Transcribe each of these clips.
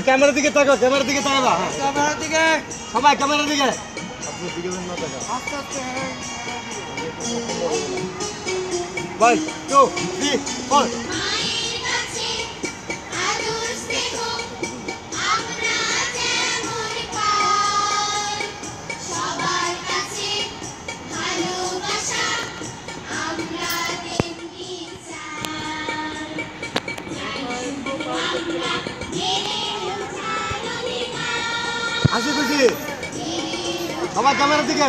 ক্যামেরার দিকে তাকাও, ক্যামেরার দিকে তাকাবা। ক্যামেরার দিকে সবাই ক্যামেরার দিকে। আস্তে আস্তে One, two, three, four. হাসি খুশি সবাই ক্যামেরার দিকে।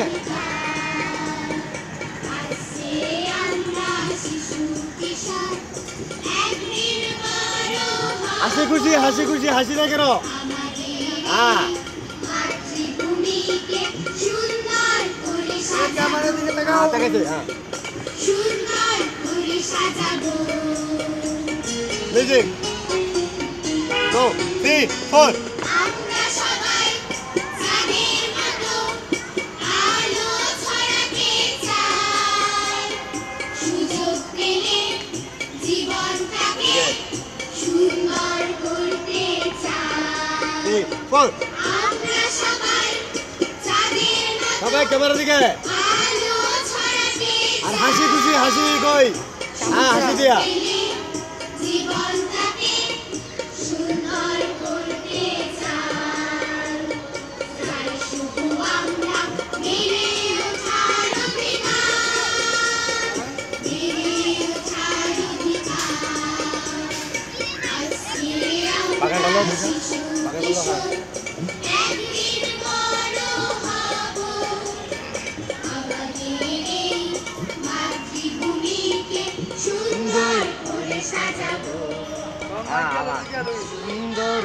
হাসি খুশি হাসি খুশি হাসি না কেন? হ্যাঁ ক্যামেরার দিকে তাকাও। তাকাইছে। হ্যাঁ মিউজিক গো 3 4। সবাই ক্যামেরা দিকে। আর হাসি খুশি হাসি কই? হ্যাঁ হাসি দিয়া। বাগান ভালো আছে, বাগান ভালো হয়। সুন্দর।